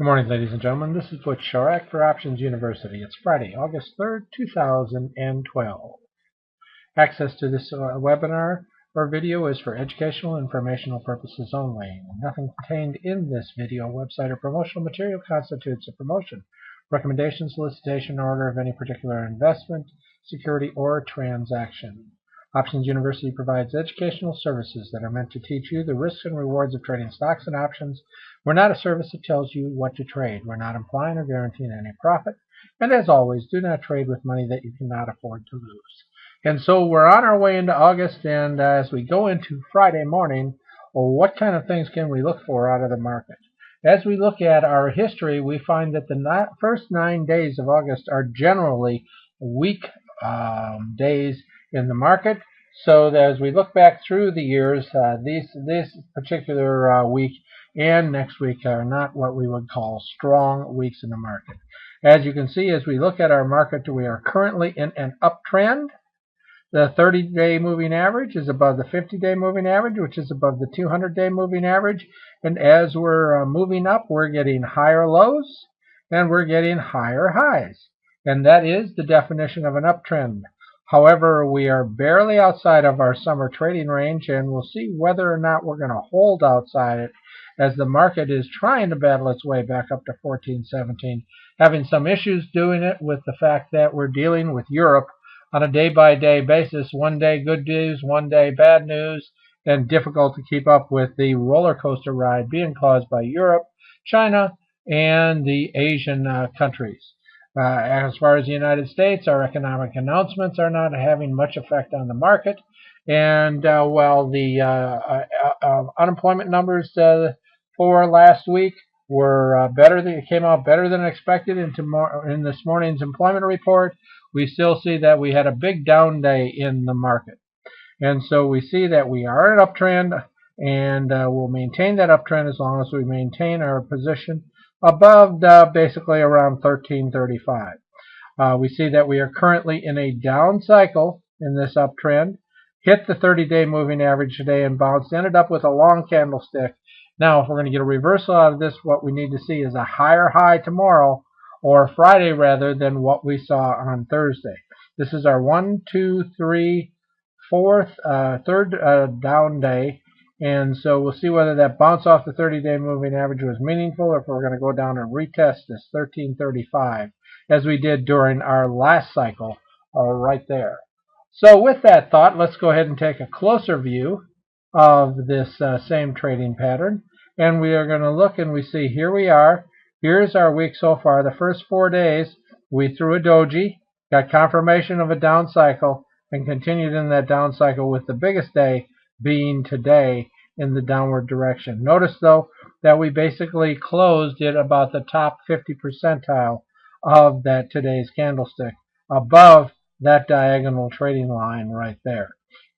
Good morning, ladies and gentlemen. This is Butch Shorak for Options University. It's Friday, August 3rd, 2012. Access to this webinar or video is for educational and informational purposes only. Nothing contained in this video, website, or promotional material constitutes a promotion, recommendation, solicitation, or order of any particular investment, security, or transaction. Options University provides educational services that are meant to teach you the risks and rewards of trading stocks and options. We're not a service that tells you what to trade. We're not implying or guaranteeing any profit. And as always, do not trade with money that you cannot afford to lose. And so we're on our way into August, and as we go into Friday morning, what kind of things can we look for out of the market? As we look at our history, we find that the first 9 days of August are generally weak days in the market. So that as we look back through the years, this particular week and next week are not what we would call strong weeks in the market. As you can see, as we look at our market, we are currently in an uptrend. The 30-day moving average is above the 50-day moving average, which is above the 200-day moving average. And as we're moving up, we're getting higher lows and we're getting higher highs. And that is the definition of an uptrend. However, we are barely outside of our summer trading range, and we'll see whether or not we're going to hold outside it as the market is trying to battle its way back up to 1417, having some issues doing it with the fact that we're dealing with Europe on a day-by-day basis. One day good news, one day bad news, and difficult to keep up with the roller coaster ride being caused by Europe, China, and the Asian countries. As far as the United States, our economic announcements are not having much effect on the market. And while the unemployment numbers for last week were better, they came out better than expected in this morning's employment report, we still see that we had a big down day in the market. And so we see that we are in an uptrend, and we'll maintain that uptrend as long as we maintain our position above basically around 1335. We see that we are currently in a down cycle in this uptrend. Hit the 30-day moving average today and bounced, ended up with a long candlestick. Now, if we're going to get a reversal out of this, what we need to see is a higher high tomorrow, or Friday rather, than what we saw on Thursday. This is our 1, 2, 3, 4th, third down day. And so we'll see whether that bounce off the 30-day moving average was meaningful, or if we're going to go down and retest this 1335 as we did during our last cycle right there. So with that thought, let's go ahead and take a closer view of this same trading pattern. And we are going to look, and we see here we are. Here's our week so far. The first 4 days, we threw a doji, got confirmation of a down cycle, and continued in that down cycle, with the biggest day being today in the downward direction. Notice, though, that we basically closed at about the top 50 percentile of that today's candlestick, above that diagonal trading line right there.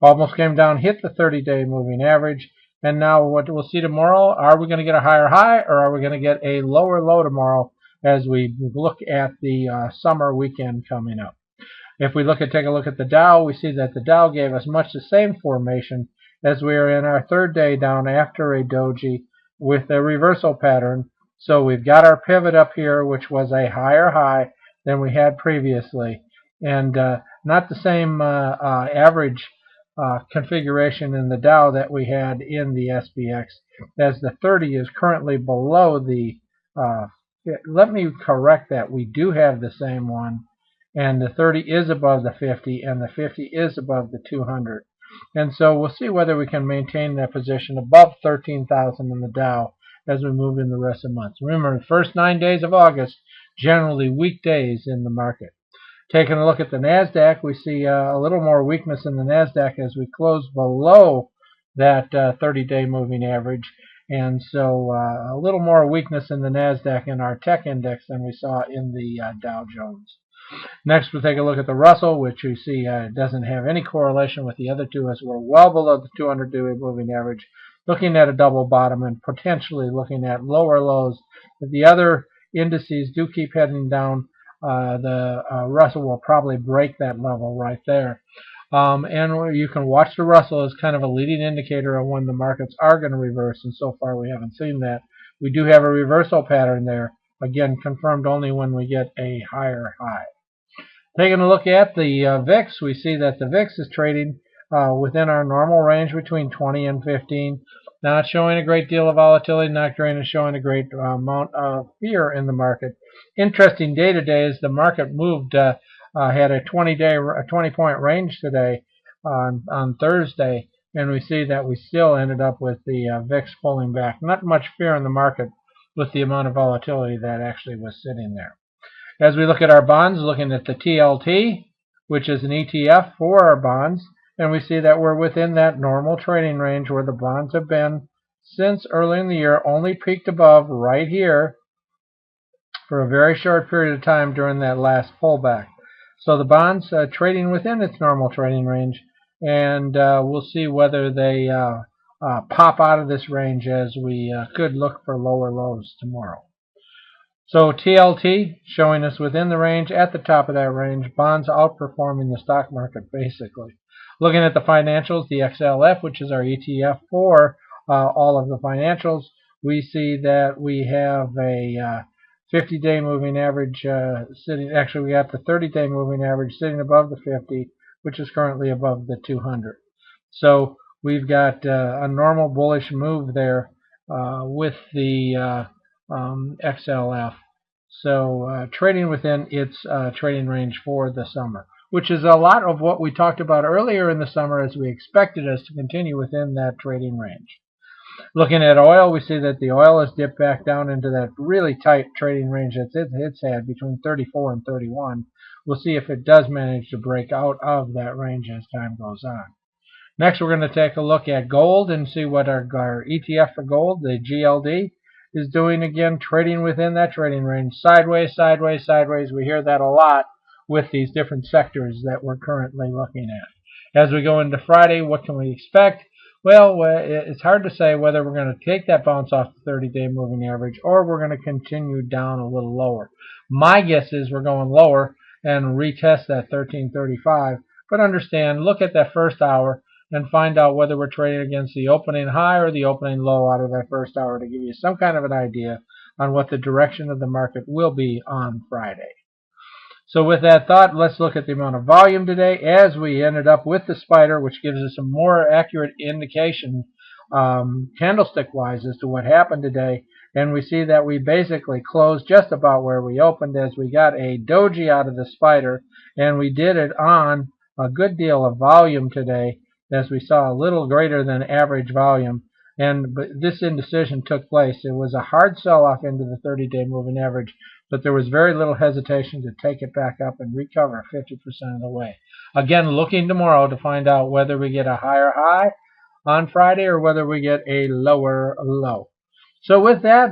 Almost came down, hit the 30-day moving average, and now what we'll see tomorrow, are we going to get a higher high, or are we going to get a lower low tomorrow as we look at the summer weekend coming up? If we take a look at the Dow, we see that the Dow gave us much the same formation as we are in our third day down after a doji with a reversal pattern. So we've got our pivot up here, which was a higher high than we had previously, and not the same average configuration in the Dow that we had in the SPX, as the 30 is currently below the let me correct that. We do have the same one, and the 30 is above the 50, and the 50 is above the 200. And so we'll see whether we can maintain that position above 13,000 in the Dow as we move in the rest of the month. Remember, the first 9 days of August, generally weak days in the market. Taking a look at the NASDAQ, we see a little more weakness in the NASDAQ as we close below that 30-day moving average. And so a little more weakness in the NASDAQ in our tech index than we saw in the Dow Jones. Next, we'll take a look at the Russell, which you see doesn't have any correlation with the other two, as we're well below the 200-day moving average, looking at a double bottom and potentially looking at lower lows. If the other indices do keep heading down, the Russell will probably break that level right there. And you can watch the Russell as kind of a leading indicator of when the markets are going to reverse, and so far we haven't seen that. We do have a reversal pattern there. Again, confirmed only when we get a higher high. Taking a look at the VIX, we see that the VIX is trading within our normal range between 20 and 15. Not showing a great deal of volatility, not showing a great amount of fear in the market. Interesting day today is the market moved, had a 20-point range today on Thursday, and we see that we still ended up with the VIX pulling back. Not much fear in the market with the amount of volatility that actually was sitting there. As we look at our bonds, looking at the TLT, which is an ETF for our bonds, and we see that we're within that normal trading range where the bonds have been since early in the year, only peaked above right here for a very short period of time during that last pullback. So the bonds trading within its normal trading range, and we'll see whether they pop out of this range, as we could look for lower lows tomorrow. So TLT showing us within the range, at the top of that range, bonds outperforming the stock market basically. Looking at the financials, the XLF, which is our ETF for all of the financials, we see that we have a 50-day moving average sitting, actually we got the 30-day moving average sitting above the 50, which is currently above the 200. So we've got a normal bullish move there with the XLF. So trading within its trading range for the summer, which is a lot of what we talked about earlier in the summer, as we expected us to continue within that trading range. Looking at oil, we see that the oil has dipped back down into that really tight trading range that it's had between 34 and 31. We'll see if it does manage to break out of that range as time goes on. Next, we're going to take a look at gold and see what our ETF for gold, the GLD, is doing. Again, trading within that trading range. Sideways, sideways, sideways. We hear that a lot with these different sectors that we're currently looking at. As we go into Friday, what can we expect? Well, it's hard to say whether we're going to take that bounce off the 30-day moving average or we're going to continue down a little lower. My guess is we're going lower and retest that 1335. But understand, look at that first hour and find out whether we're trading against the opening high or the opening low out of that first hour to give you some kind of an idea on what the direction of the market will be on Friday. So with that thought, let's look at the amount of volume today, as we ended up with the spider, which gives us a more accurate indication candlestick-wise as to what happened today. And we see that we basically closed just about where we opened, as we got a doji out of the spider, and we did it on a good deal of volume today, as we saw a little greater than average volume. But this indecision took place. It was a hard sell-off into the 30-day moving average, but there was very little hesitation to take it back up and recover 50% of the way. Again, looking tomorrow to find out whether we get a higher high on Friday or whether we get a lower low. So with that,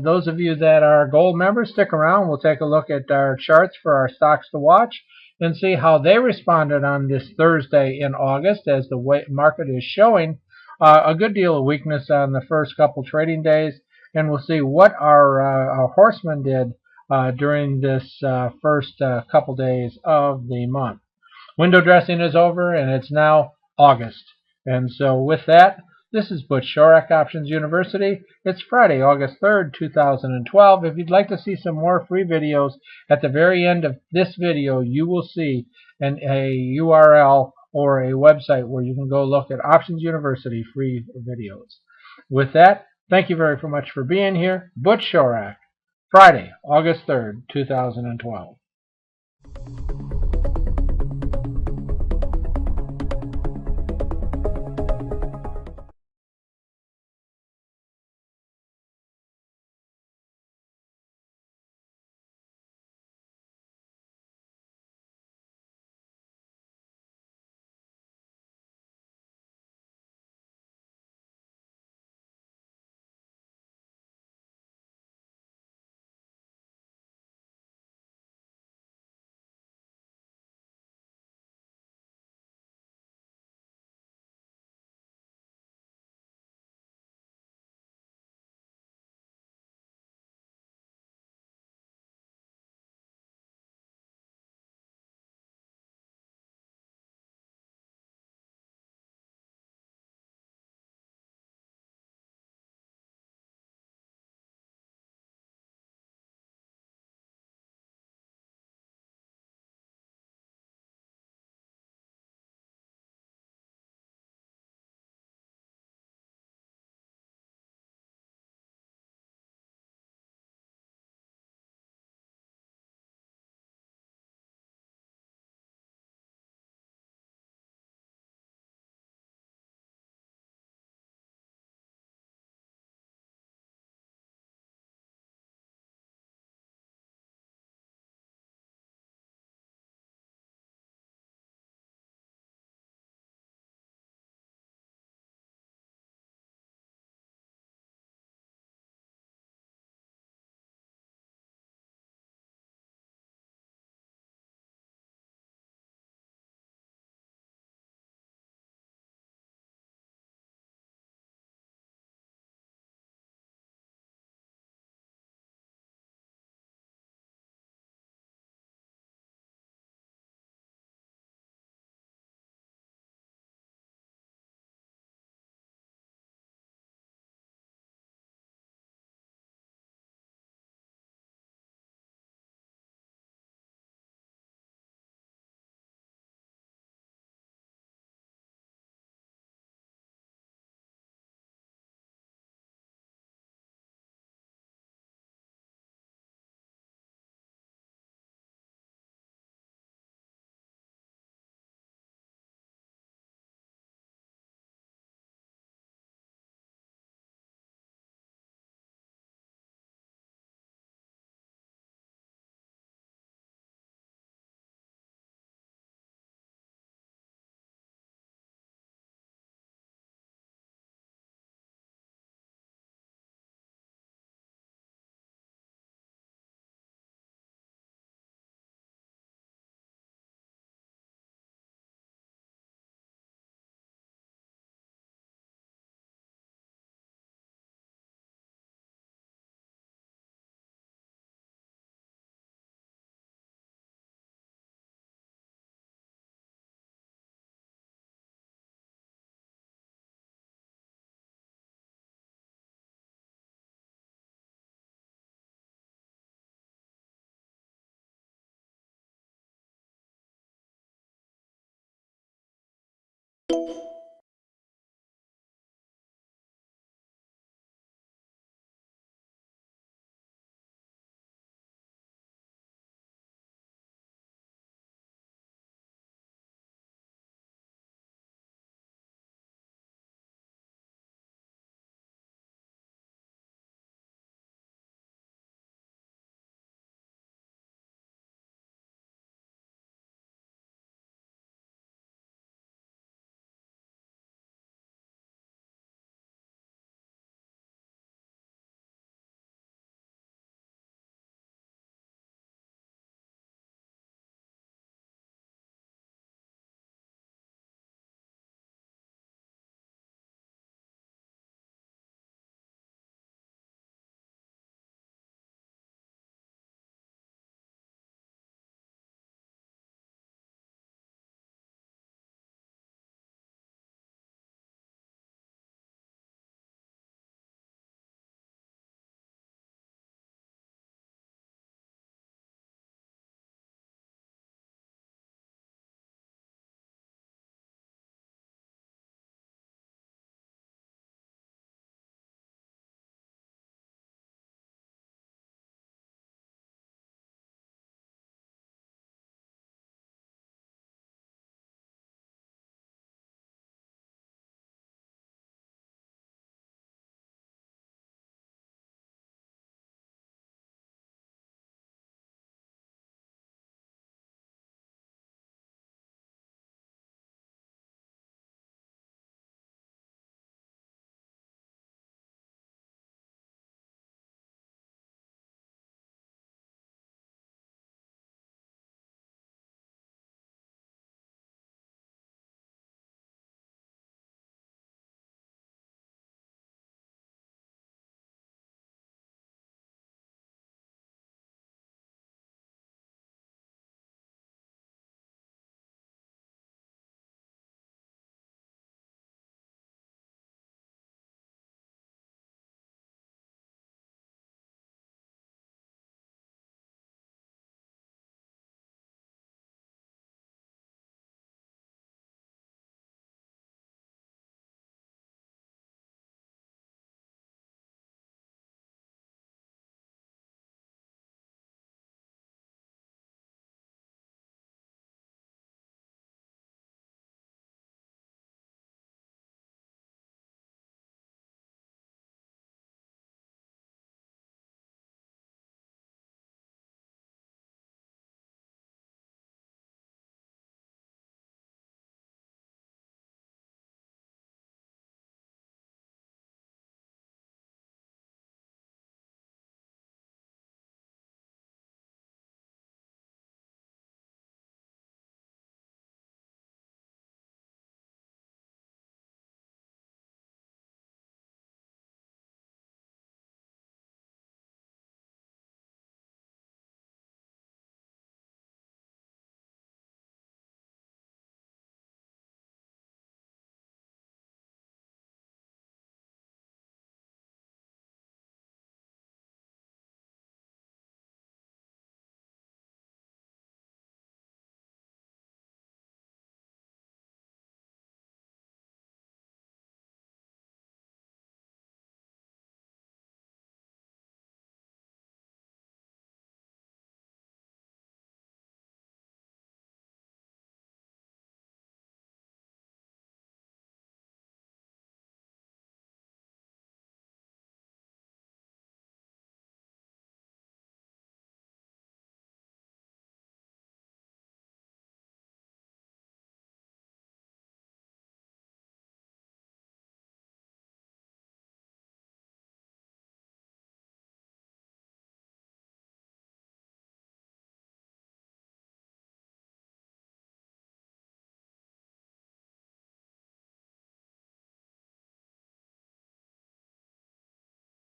those of you that are gold members, stick around. We'll take a look at our charts for our stocks to watch and see how they responded on this Thursday in August, as the market is showing a good deal of weakness on the first couple trading days. And we'll see what our horsemen did during this first couple days of the month. Window dressing is over, and it's now August. And so with that, this is Butch Shorak, Options University. It's Friday, August 3rd, 2012. If you'd like to see some more free videos, at the very end of this video, you will see a URL or a website where you can go look at Options University free videos. With that, thank you very much for being here. Butch Shorak, Friday, August 3rd, 2012.